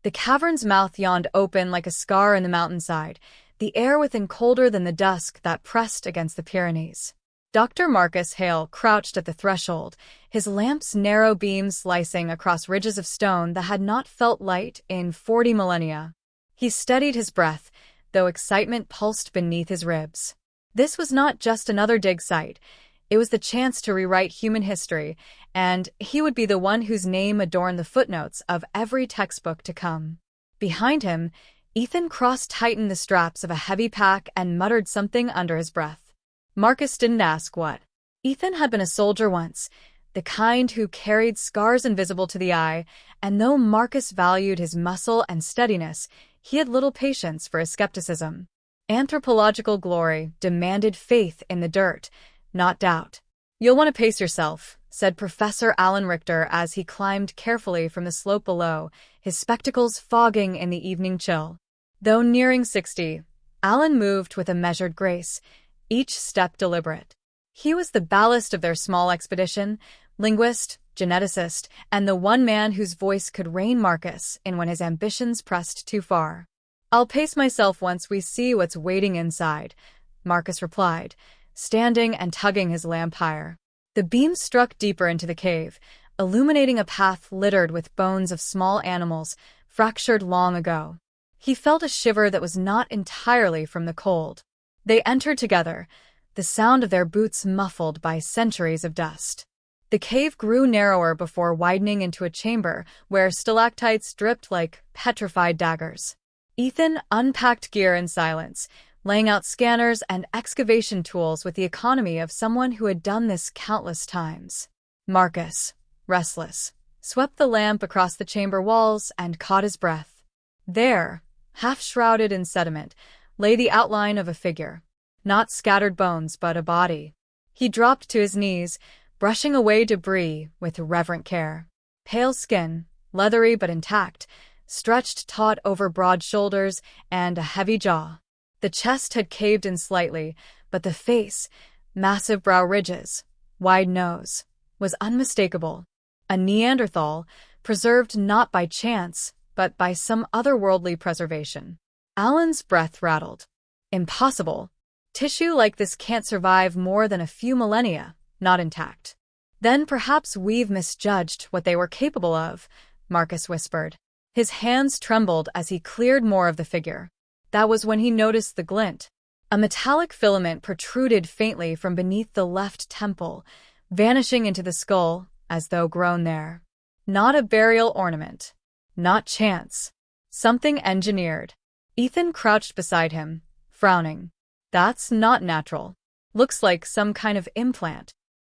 The cavern's mouth yawned open like a scar in the mountainside, the air within colder than the dusk that pressed against the Pyrenees. Dr. Marcus Hale crouched at the threshold, his lamp's narrow beams slicing across ridges of stone that had not felt light in 40 millennia. He steadied his breath, though excitement pulsed beneath his ribs. This was not just another dig site. It was the chance to rewrite human history, and he would be the one whose name adorned the footnotes of every textbook to come. Behind him, Ethan cross-tightened the straps of a heavy pack and muttered something under his breath. Marcus didn't ask what. Ethan had been a soldier once, the kind who carried scars invisible to the eye, and though Marcus valued his muscle and steadiness, he had little patience for his skepticism. Anthropological glory demanded faith in the dirt, not doubt. "You'll want to pace yourself," said Professor Alan Richter as he climbed carefully from the slope below, his spectacles fogging in the evening chill. Though nearing 60, Alan moved with a measured grace, each step deliberate. He was the ballast of their small expedition, linguist, geneticist, and the one man whose voice could rein Marcus in when his ambitions pressed too far. "I'll pace myself once we see what's waiting inside," Marcus replied, standing and tugging his lamp higher. The beam struck deeper into the cave, illuminating a path littered with bones of small animals fractured long ago. He felt a shiver that was not entirely from the cold. They entered together, the sound of their boots muffled by centuries of dust. The cave grew narrower before widening into a chamber where stalactites dripped like petrified daggers. Ethan unpacked gear in silence, laying out scanners and excavation tools with the economy of someone who had done this countless times. Marcus, restless, swept the lamp across the chamber walls and caught his breath. There, half shrouded in sediment, lay the outline of a figure. Not scattered bones, but a body. He dropped to his knees, brushing away debris with reverent care. Pale skin, leathery but intact, stretched taut over broad shoulders and a heavy jaw. The chest had caved in slightly, but the face, massive brow ridges, wide nose, was unmistakable. A Neanderthal, preserved not by chance, but by some otherworldly preservation. Alan's breath rattled. Impossible. Tissue like this can't survive more than a few millennia, not intact. "Then perhaps we've misjudged what they were capable of," Marcus whispered. His hands trembled as he cleared more of the figure. That was when he noticed the glint. A metallic filament protruded faintly from beneath the left temple, vanishing into the skull as though grown there. Not a burial ornament. Not chance. Something engineered. Ethan crouched beside him, frowning. "That's not natural. Looks like some kind of implant."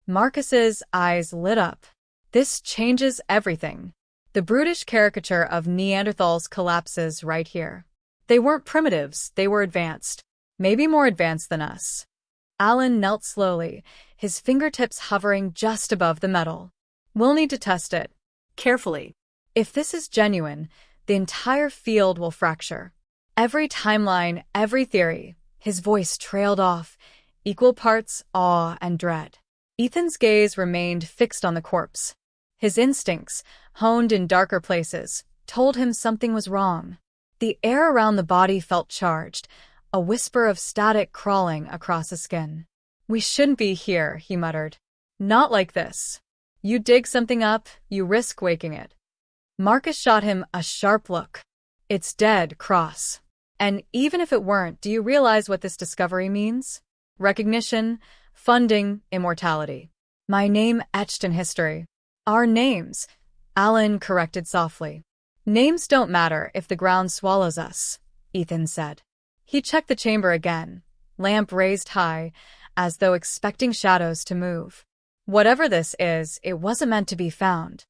Marcus's eyes lit up. "This changes everything. The brutish caricature of Neanderthals collapses right here. They weren't primitives, they were advanced. Maybe more advanced than us." Alan knelt slowly, his fingertips hovering just above the metal. "We'll need to test it. Carefully. If this is genuine, the entire field will fracture. Every timeline, every theory." His voice trailed off, equal parts awe and dread. Ethan's gaze remained fixed on the corpse. His instincts, honed in darker places, told him something was wrong. The air around the body felt charged, a whisper of static crawling across the skin. "We shouldn't be here," he muttered. "Not like this. You dig something up, you risk waking it." Marcus shot him a sharp look. "It's dead, Cross. And even if it weren't, do you realize what this discovery means? Recognition, funding, immortality. My name etched in history. Our names," Alan corrected softly. "Names don't matter if the ground swallows us," Ethan said. He checked the chamber again, lamp raised high, as though expecting shadows to move. Whatever this is, it wasn't meant to be found.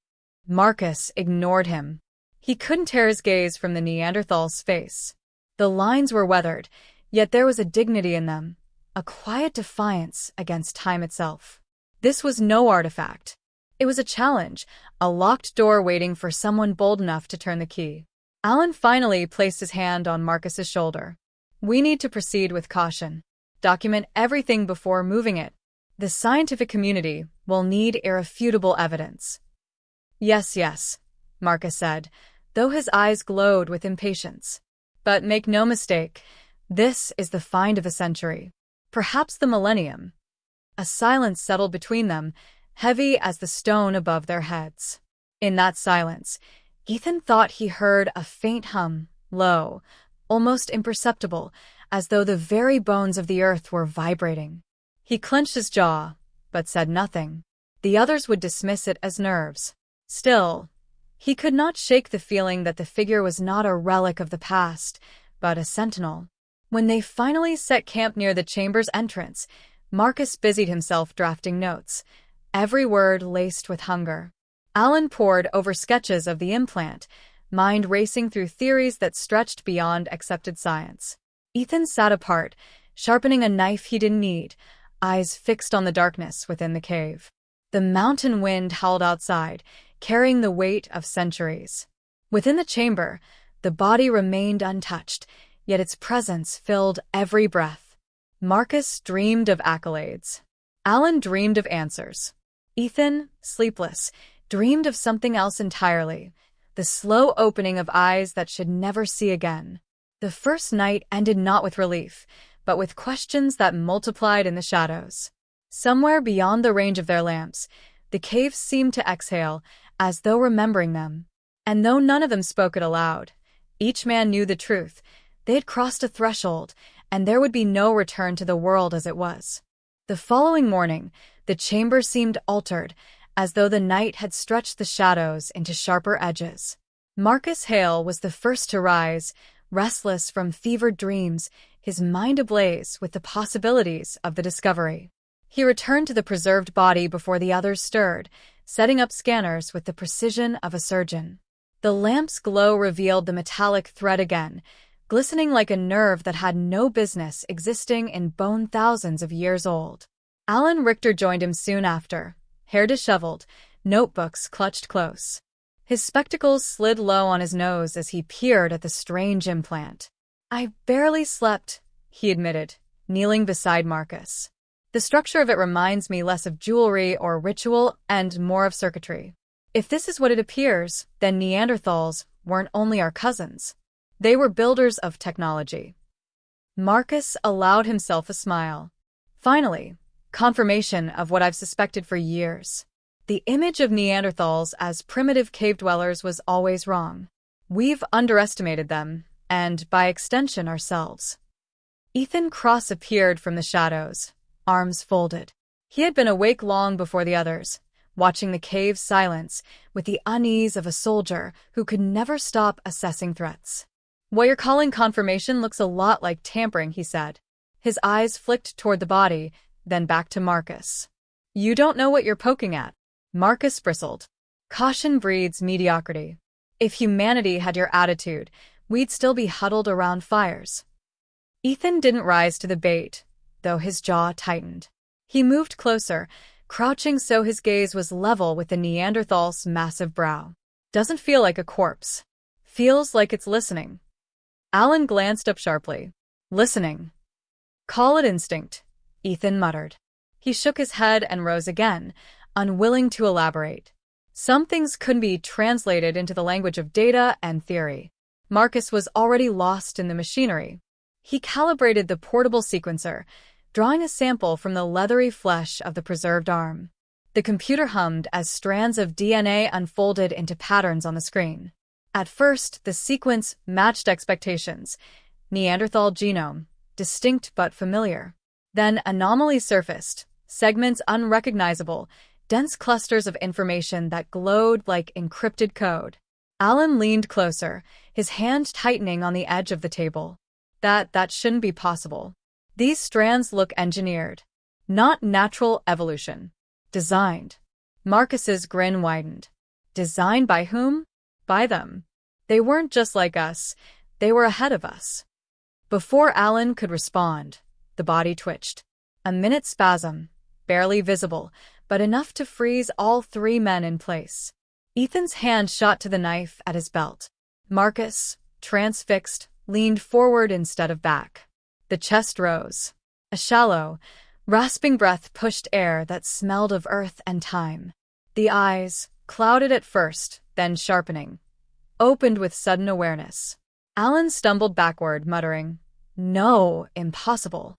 Marcus ignored him. He couldn't tear his gaze from the Neanderthal's face. The lines were weathered, yet there was a dignity in them, a quiet defiance against time itself. This was no artifact. It was a challenge, a locked door waiting for someone bold enough to turn the key. Alan finally placed his hand on Marcus's shoulder. "We need to proceed with caution. Document everything before moving it. The scientific community will need irrefutable evidence." Yes, Marcus said, though his eyes glowed with impatience. But make no mistake, this is the find of a century. Perhaps the millennium. A silence settled between them, heavy as the stone above their heads. In that silence, Ethan thought he heard a faint hum, low, almost imperceptible, as though the very bones of the earth were vibrating. He clenched his jaw, but said nothing. The others would dismiss it as nerves. Still, he could not shake the feeling that the figure was not a relic of the past, but a sentinel. When they finally set camp near the chamber's entrance, Marcus busied himself drafting notes, every word laced with hunger. Alan pored over sketches of the implant, mind racing through theories that stretched beyond accepted science. Ethan sat apart, sharpening a knife he didn't need, eyes fixed on the darkness within the cave. The mountain wind howled outside, carrying the weight of centuries. Within the chamber, the body remained untouched, yet its presence filled every breath. Marcus dreamed of accolades. Alan dreamed of answers. Ethan, sleepless, dreamed of something else entirely, the slow opening of eyes that should never see again. The first night ended not with relief, but with questions that multiplied in the shadows. Somewhere beyond the range of their lamps, the cave seemed to exhale, as though remembering them. And though none of them spoke it aloud, each man knew the truth. They had crossed a threshold, and there would be no return to the world as it was. The following morning, the chamber seemed altered, as though the night had stretched the shadows into sharper edges. Marcus Hale was the first to rise, restless from fevered dreams, his mind ablaze with the possibilities of the discovery. He returned to the preserved body before the others stirred, setting up scanners with the precision of a surgeon. The lamp's glow revealed the metallic thread again, glistening like a nerve that had no business existing in bone thousands of years old. Alan Richter joined him soon after, hair disheveled, notebooks clutched close. His spectacles slid low on his nose as he peered at the strange implant. "I barely slept," he admitted, kneeling beside Marcus. "The structure of it reminds me less of jewelry or ritual and more of circuitry. If this is what it appears, then Neanderthals weren't only our cousins. They were builders of technology." Marcus allowed himself a smile. "Finally, confirmation of what I've suspected for years. The image of Neanderthals as primitive cave dwellers was always wrong. We've underestimated them, and by extension ourselves." Ethan Cross appeared from the shadows, arms folded. He had been awake long before the others, watching the cave's silence with the unease of a soldier who could never stop assessing threats. "What you're calling confirmation looks a lot like tampering," he said. His eyes flicked toward the body, then back to Marcus. "You don't know what you're poking at." Marcus bristled. "Caution breeds mediocrity. If humanity had your attitude, we'd still be huddled around fires." Ethan didn't rise to the bait, though his jaw tightened. He moved closer, crouching so his gaze was level with the Neanderthal's massive brow. "Doesn't feel like a corpse. Feels like it's listening." Alan glanced up sharply. "Listening. Call it instinct," Ethan muttered. He shook his head and rose again, unwilling to elaborate. Some things couldn't be translated into the language of data and theory. Marcus was already lost in the machinery. He calibrated the portable sequencer, drawing a sample from the leathery flesh of the preserved arm. The computer hummed as strands of DNA unfolded into patterns on the screen. At first, the sequence matched expectations. Neanderthal genome, distinct but familiar. Then anomalies surfaced, segments unrecognizable, dense clusters of information that glowed like encrypted code. Alan leaned closer, his hand tightening on the edge of the table. That shouldn't be possible. These strands look engineered. Not natural evolution. Designed. Marcus's grin widened. Designed by whom? By them. They weren't just like us. They were ahead of us. Before Alan could respond, the body twitched. A minute spasm, barely visible, but enough to freeze all three men in place. Ethan's hand shot to the knife at his belt. Marcus, transfixed, leaned forward instead of back. The chest rose. A shallow, rasping breath pushed air that smelled of earth and time. The eyes, clouded at first, then sharpening, opened with sudden awareness. Alan stumbled backward, muttering, "No, impossible."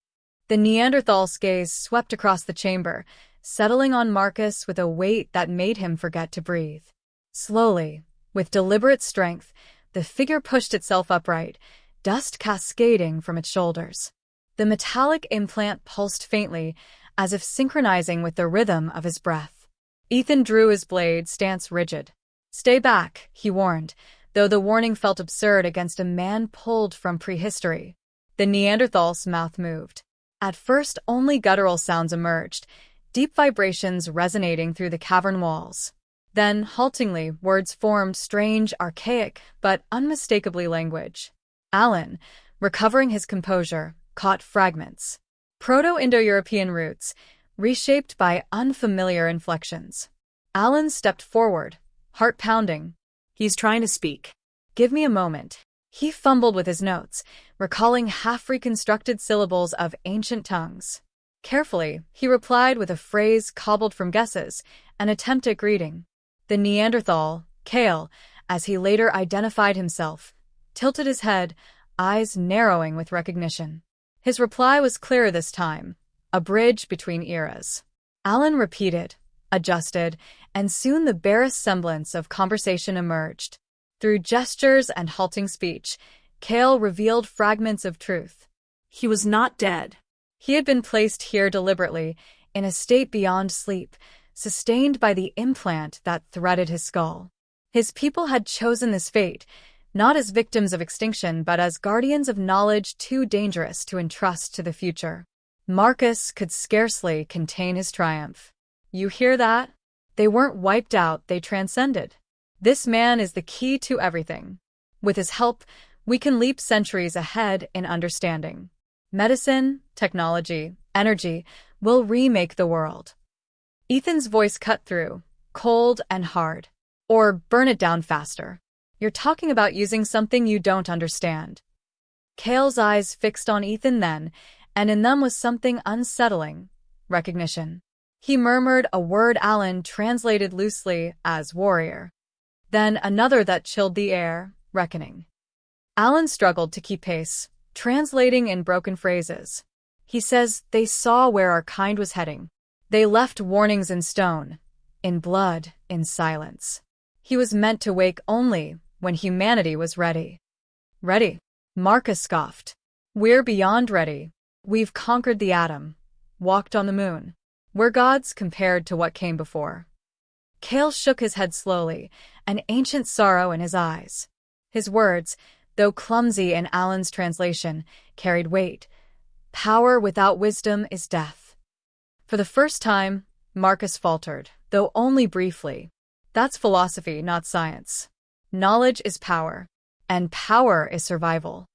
The Neanderthal's gaze swept across the chamber, settling on Marcus with a weight that made him forget to breathe. Slowly, with deliberate strength, the figure pushed itself upright, dust cascading from its shoulders. The metallic implant pulsed faintly, as if synchronizing with the rhythm of his breath. Ethan drew his blade, stance rigid. "Stay back," he warned, though the warning felt absurd against a man pulled from prehistory. The Neanderthal's mouth moved. At first, only guttural sounds emerged, deep vibrations resonating through the cavern walls. Then, haltingly, words formed, strange, archaic, but unmistakably language. Alan, recovering his composure, caught fragments. Proto-Indo-European roots, reshaped by unfamiliar inflections. Alan stepped forward, heart pounding. "He's trying to speak." "Give me a moment." He fumbled with his notes, recalling half-reconstructed syllables of ancient tongues. Carefully, he replied with a phrase cobbled from guesses, an attempt at greeting. The Neanderthal, Kale, as he later identified himself, tilted his head, eyes narrowing with recognition. His reply was clearer this time, a bridge between eras. Alan repeated, adjusted, and soon the barest semblance of conversation emerged. Through gestures and halting speech, Kale revealed fragments of truth. He was not dead. He had been placed here deliberately, in a state beyond sleep, sustained by the implant that threaded his skull. His people had chosen this fate, not as victims of extinction but as guardians of knowledge too dangerous to entrust to the future. Marcus could scarcely contain his triumph. "You hear that? They weren't wiped out, they transcended. This man is the key to everything. With his help, we can leap centuries ahead in understanding. Medicine, technology, energy will remake the world." Ethan's voice cut through, cold and hard. "Or burn it down faster. You're talking about using something you don't understand." Kale's eyes fixed on Ethan then, and in them was something unsettling, recognition. He murmured a word Alan translated loosely as warrior. Then another that chilled the air, reckoning. Alan struggled to keep pace, translating in broken phrases. "He says they saw where our kind was heading. They left warnings in stone, in blood, in silence. He was meant to wake only when humanity was ready." "Ready?" Marcus scoffed. "We're beyond ready. We've conquered the atom, walked on the moon. We're gods compared to what came before." Kale shook his head slowly, an ancient sorrow in his eyes. His words, though clumsy in Alan's translation, carried weight. "Power without wisdom is death." For the first time, Marcus faltered, though only briefly. "That's philosophy, not science. Knowledge is power, and power is survival."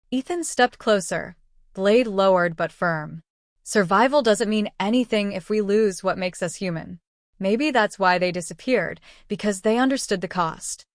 Ethan stepped closer, blade lowered but firm. "Survival doesn't mean anything if we lose what makes us human. Maybe that's why they disappeared, because they understood the cost."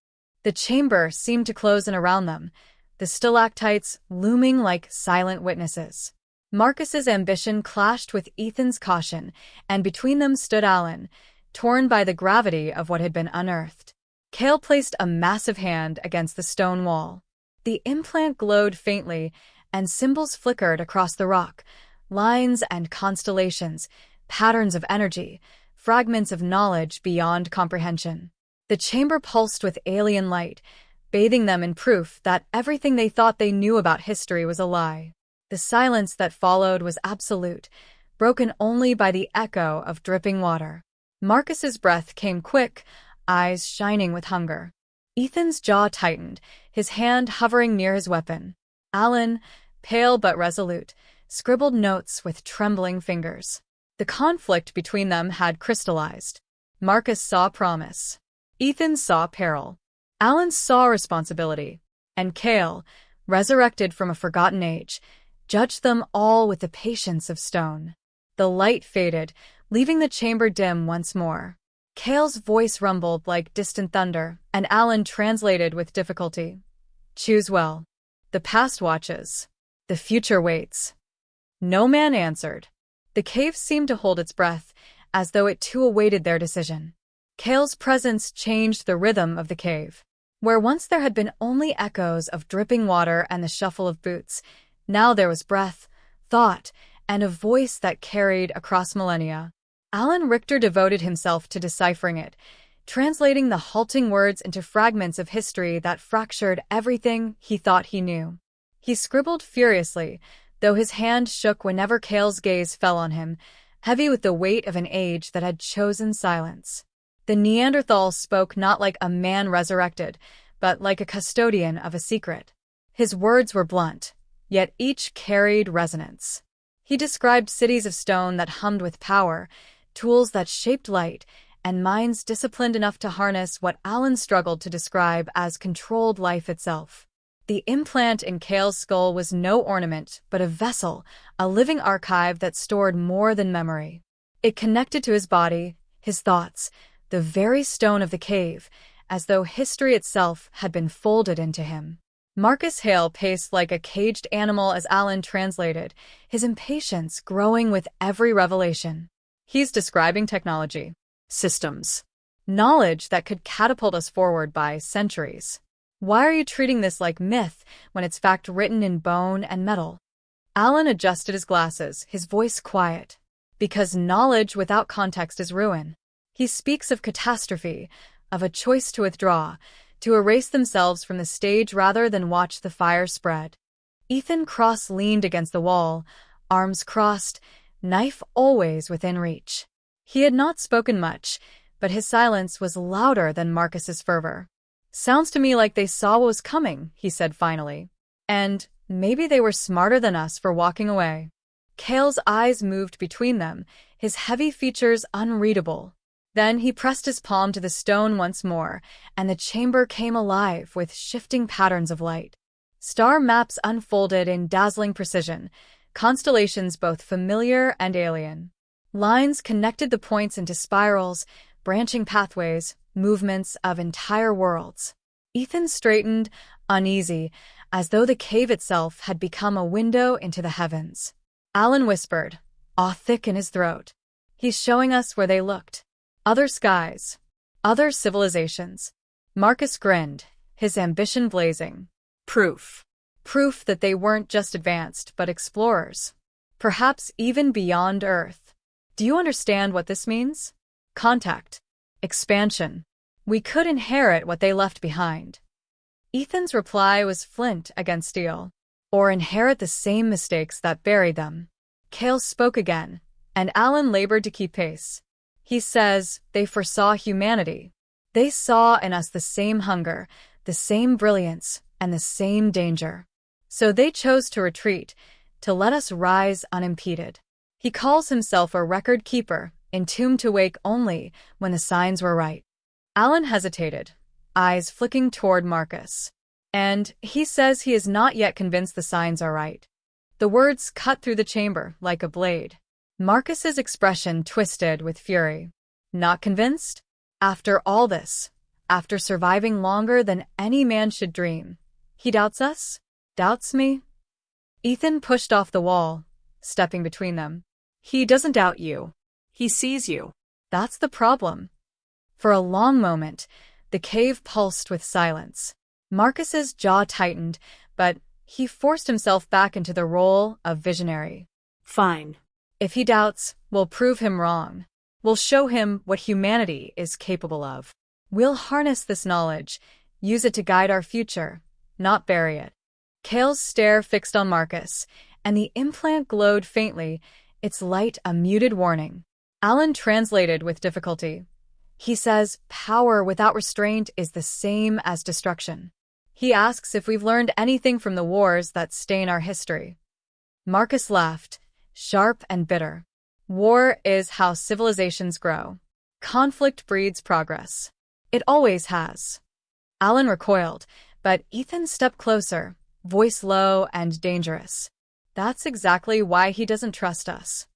The chamber seemed to close in around them, the stalactites looming like silent witnesses. Marcus's ambition clashed with Ethan's caution, and between them stood Alan, torn by the gravity of what had been unearthed. Kale placed a massive hand against the stone wall. The implant glowed faintly, and symbols flickered across the rock, lines and constellations, patterns of energy, fragments of knowledge beyond comprehension. The chamber pulsed with alien light, bathing them in proof that everything they thought they knew about history was a lie. The silence that followed was absolute, broken only by the echo of dripping water. Marcus's breath came quick, eyes shining with hunger. Ethan's jaw tightened, his hand hovering near his weapon. Alan, pale but resolute, scribbled notes with trembling fingers. The conflict between them had crystallized. Marcus saw promise. Ethan saw peril. Alan saw responsibility. And Kale, resurrected from a forgotten age, judged them all with the patience of stone. The light faded, leaving the chamber dim once more. Kale's voice rumbled like distant thunder, and Alan translated with difficulty. "Choose well. The past watches. The future waits." No man answered. The cave seemed to hold its breath, as though it too awaited their decision. Kale's presence changed the rhythm of the cave. Where once there had been only echoes of dripping water and the shuffle of boots, now there was breath, thought, and a voice that carried across millennia. Alan Richter devoted himself to deciphering it, translating the halting words into fragments of history that fractured everything he thought he knew. He scribbled furiously, though his hand shook whenever Cale's gaze fell on him, heavy with the weight of an age that had chosen silence. The Neanderthal spoke not like a man resurrected, but like a custodian of a secret. His words were blunt, yet each carried resonance. He described cities of stone that hummed with power, tools that shaped light, and minds disciplined enough to harness what Alan struggled to describe as controlled life itself. The implant in Cale's skull was no ornament, but a vessel, a living archive that stored more than memory. It connected to his body, his thoughts, the very stone of the cave, as though history itself had been folded into him. Marcus Hale paced like a caged animal as Alan translated, his impatience growing with every revelation. He's describing technology, systems, knowledge that could catapult us forward by centuries. Why are you treating this like myth when it's fact written in bone and metal? Alan adjusted his glasses, his voice quiet. Because knowledge without context is ruin. He speaks of catastrophe, of a choice to withdraw, to erase themselves from the stage rather than watch the fire spread. Ethan Cross leaned against the wall, arms crossed, knife always within reach. He had not spoken much, but his silence was louder than Marcus's fervor. "Sounds to me like they saw what was coming," he said finally. "And maybe they were smarter than us for walking away." Cale's eyes moved between them, his heavy features unreadable. Then he pressed his palm to the stone once more, and the chamber came alive with shifting patterns of light. Star maps unfolded in dazzling precision, constellations both familiar and alien. Lines connected the points into spirals, branching pathways, movements of entire worlds. Ethan straightened, uneasy, as though the cave itself had become a window into the heavens. Alan whispered, awe thick in his throat. "He's showing us where they looked. Other skies. Other civilizations." Marcus grinned, his ambition blazing. Proof. Proof that they weren't just advanced, but explorers. Perhaps even beyond Earth. "Do you understand what this means? Contact. Expansion. We could inherit what they left behind." Ethan's reply was flint against steel. Or inherit the same mistakes that buried them. Cale spoke again, and Alan labored to keep pace. He says they foresaw humanity. They saw in us the same hunger, the same brilliance, and the same danger. So they chose to retreat, to let us rise unimpeded. He calls himself a record keeper, entombed to wake only when the signs were right. Alan hesitated, eyes flicking toward Marcus. And he says he is not yet convinced the signs are right. The words cut through the chamber like a blade. Marcus's expression twisted with fury. Not convinced? After all this, after surviving longer than any man should dream, he doubts us? Doubts me? Ethan pushed off the wall, stepping between them. "He doesn't doubt you. He sees you." That's the problem. For a long moment, the cave pulsed with silence. Marcus's jaw tightened, but he forced himself back into the role of visionary. "Fine. If he doubts, we'll prove him wrong. We'll show him what humanity is capable of. We'll harness this knowledge, use it to guide our future, not bury it." Cale's stare fixed on Marcus, and the implant glowed faintly, its light a muted warning. Alan translated with difficulty. He says power without restraint is the same as destruction. He asks if we've learned anything from the wars that stain our history. Marcus laughed, sharp and bitter. "War is how civilizations grow. Conflict breeds progress. It always has." Alan recoiled, but Ethan stepped closer, voice low and dangerous. "That's exactly why he doesn't trust us."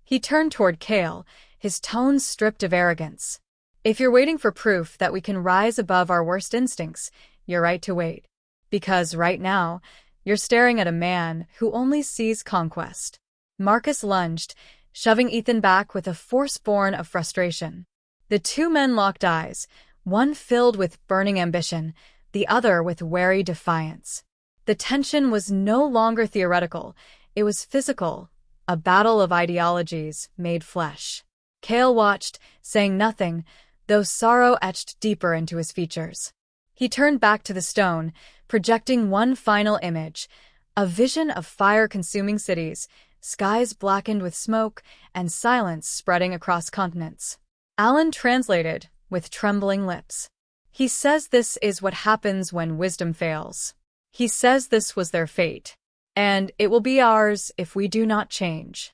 He turned toward Cale, his tone stripped of arrogance. "If you're waiting for proof that we can rise above our worst instincts, you're right to wait. Because right now, you're staring at a man who only sees conquest." Marcus lunged, shoving Ethan back with a force born of frustration. The two men locked eyes, one filled with burning ambition, the other with wary defiance. The tension was no longer theoretical, it was physical, a battle of ideologies made flesh. Cale watched, saying nothing, though sorrow etched deeper into his features. He turned back to the stone, projecting one final image, a vision of fire-consuming cities, skies blackened with smoke, and silence spreading across continents. Alan translated, with trembling lips. He says this is what happens when wisdom fails. He says this was their fate, and it will be ours if we do not change.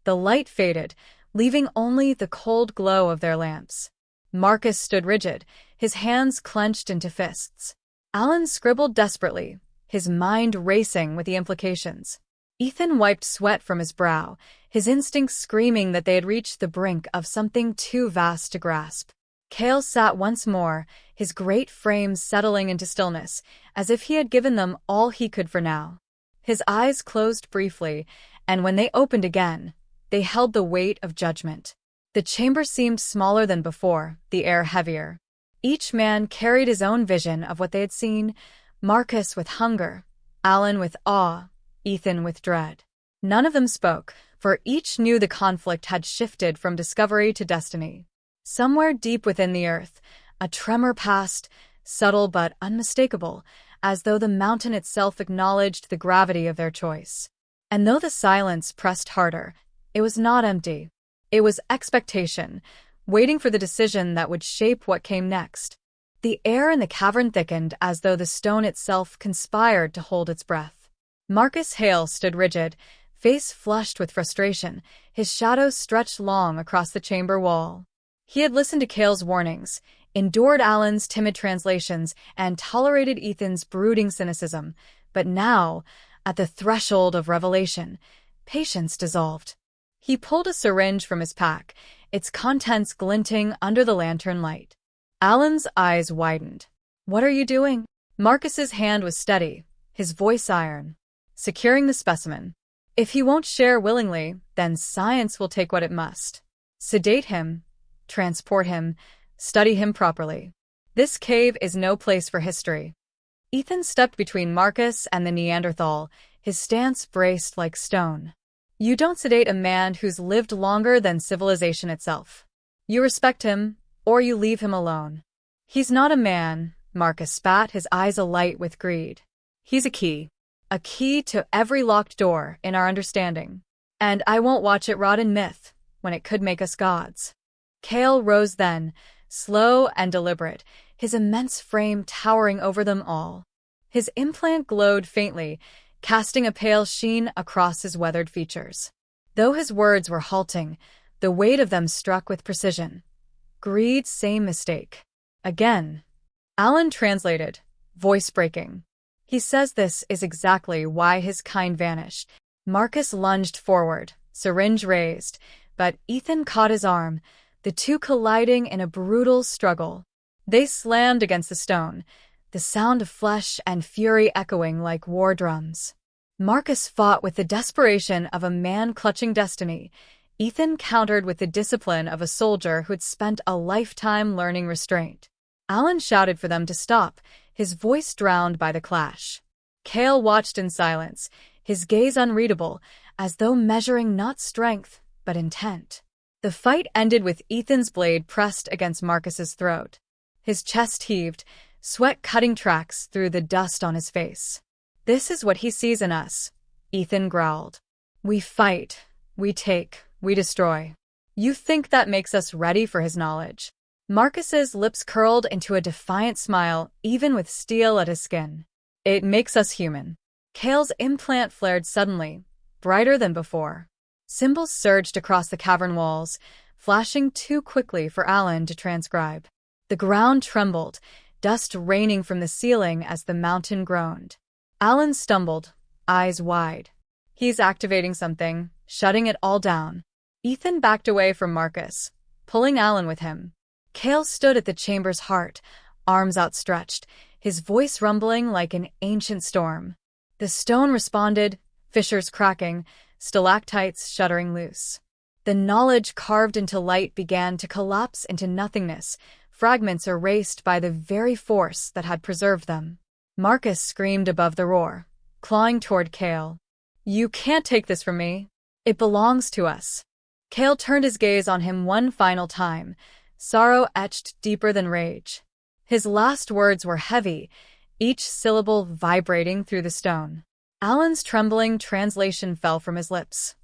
The light faded, leaving only the cold glow of their lamps. Marcus stood rigid, his hands clenched into fists. Alan scribbled desperately, his mind racing with the implications. Ethan wiped sweat from his brow, his instincts screaming that they had reached the brink of something too vast to grasp. Cale sat once more, his great frame settling into stillness, as if he had given them all he could for now. His eyes closed briefly, and when they opened again, they held the weight of judgment. The chamber seemed smaller than before, the air heavier. Each man carried his own vision of what they had seen, Marcus with hunger, Alan with awe, Ethan with dread. None of them spoke, for each knew the conflict had shifted from discovery to destiny. Somewhere deep within the earth, a tremor passed, subtle but unmistakable, as though the mountain itself acknowledged the gravity of their choice. And though the silence pressed harder, it was not empty. It was expectation, waiting for the decision that would shape what came next. The air in the cavern thickened as though the stone itself conspired to hold its breath. Marcus Hale stood rigid, face flushed with frustration, his shadow stretched long across the chamber wall. He had listened to Cale's warnings, endured Alan's timid translations, and tolerated Ethan's brooding cynicism, but now, at the threshold of revelation, patience dissolved. He pulled a syringe from his pack, its contents glinting under the lantern light. Alan's eyes widened. "What are you doing?" Marcus's hand was steady, his voice iron. "Securing the specimen. If he won't share willingly, then science will take what it must. Sedate him, transport him, study him properly. This cave is no place for history." Ethan stepped between Marcus and the Neanderthal, his stance braced like stone. "You don't sedate a man who's lived longer than civilization itself. You respect him, or you leave him alone." "He's not a man," Marcus spat, his eyes alight with greed. "He's a key to every locked door in our understanding. And I won't watch it rot in myth when it could make us gods." Cale rose then, slow and deliberate, his immense frame towering over them all. His implant glowed faintly, casting a pale sheen across his weathered features. Though his words were halting, the weight of them struck with precision. "Greed, same mistake. Again." Alan translated, voice breaking. "He says this is exactly why his kind vanished." Marcus lunged forward, syringe raised, but Ethan caught his arm, the two colliding in a brutal struggle. They slammed against the stone, the sound of flesh and fury echoing like war drums. Marcus fought with the desperation of a man clutching destiny. Ethan countered with the discipline of a soldier who had spent a lifetime learning restraint. Alan shouted for them to stop, his voice drowned by the clash. Cale watched in silence, his gaze unreadable, as though measuring not strength, but intent. The fight ended with Ethan's blade pressed against Marcus's throat. His chest heaved, sweat cutting tracks through the dust on his face. "This is what he sees in us," Ethan growled. "We fight, we take, we destroy. You think that makes us ready for his knowledge?" Marcus's lips curled into a defiant smile, even with steel at his skin. "It makes us human." Cale's implant flared suddenly, brighter than before. Symbols surged across the cavern walls, flashing too quickly for Alan to transcribe. The ground trembled, dust raining from the ceiling as the mountain groaned. Alan stumbled, eyes wide. "He's activating something, shutting it all down." Ethan backed away from Marcus, pulling Alan with him. Cale stood at the chamber's heart, arms outstretched, his voice rumbling like an ancient storm. The stone responded, fissures cracking, stalactites shuddering loose. The knowledge carved into light began to collapse into nothingness, fragments erased by the very force that had preserved them. Marcus screamed above the roar, clawing toward Cale. "You can't take this from me. It belongs to us." Cale turned his gaze on him one final time, sorrow etched deeper than rage. His last words were heavy, each syllable vibrating through the stone. Alan's trembling translation fell from his lips.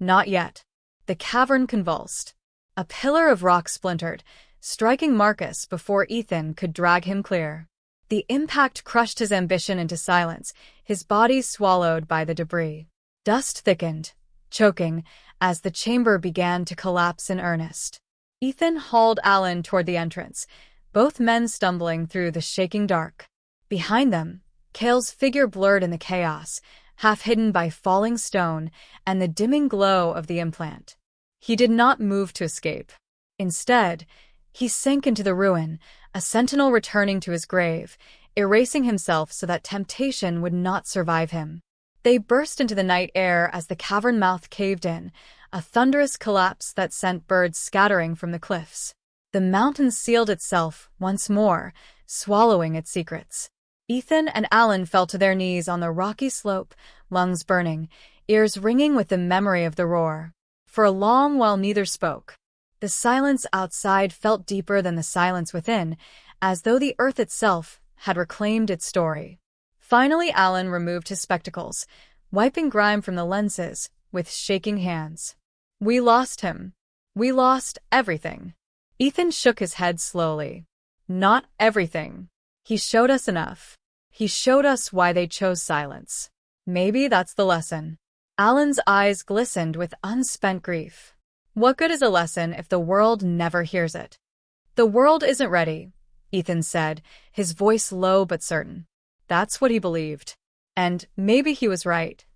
"Not yet." The cavern convulsed. A pillar of rock splintered, striking Marcus before Ethan could drag him clear. The impact crushed his ambition into silence, his body swallowed by the debris. Dust thickened, choking, as the chamber began to collapse in earnest. Ethan hauled Alan toward the entrance, both men stumbling through the shaking dark. Behind them, Cale's figure blurred in the chaos, half hidden by falling stone and the dimming glow of the implant. He did not move to escape. Instead, he sank into the ruin, a sentinel returning to his grave, erasing himself so that temptation would not survive him. They burst into the night air as the cavern mouth caved in, a thunderous collapse that sent birds scattering from the cliffs. The mountain sealed itself once more, swallowing its secrets. Ethan and Alan fell to their knees on the rocky slope, lungs burning, ears ringing with the memory of the roar. For a long while neither spoke. The silence outside felt deeper than the silence within, as though the earth itself had reclaimed its story. Finally, Alan removed his spectacles, wiping grime from the lenses with shaking hands. "We lost him. We lost everything." Ethan shook his head slowly. "Not everything. He showed us enough. He showed us why they chose silence. Maybe that's the lesson." Alan's eyes glistened with unspent grief. "What good is a lesson if the world never hears it?" "The world isn't ready," Ethan said, his voice low but certain. That's what he believed. And maybe he was right.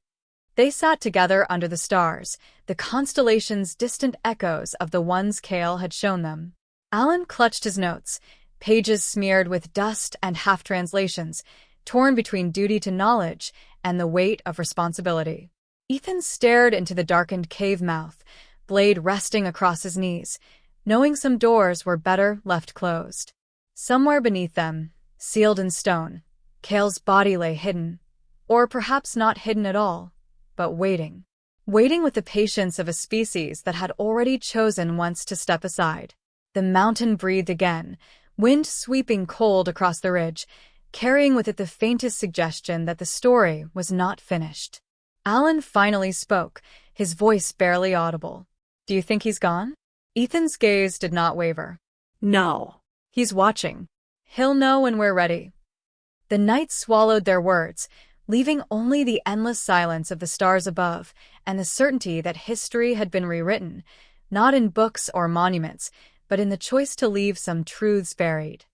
They sat together under the stars, the constellations distant echoes of the ones Cale had shown them. Alan clutched his notes, pages smeared with dust and half-translations, torn between duty to knowledge and the weight of responsibility. Ethan stared into the darkened cave mouth, blade resting across his knees, knowing some doors were better left closed. Somewhere beneath them, sealed in stone, Cale's body lay hidden, or perhaps not hidden at all, but waiting. Waiting with the patience of a species that had already chosen once to step aside. The mountain breathed again, wind sweeping cold across the ridge, carrying with it the faintest suggestion that the story was not finished. Alan finally spoke, his voice barely audible. "Do you think he's gone?" Ethan's gaze did not waver. No. "He's watching. He'll know when we're ready." The night swallowed their words, leaving only the endless silence of the stars above and the certainty that history had been rewritten, not in books or monuments, but in the choice to leave some truths buried.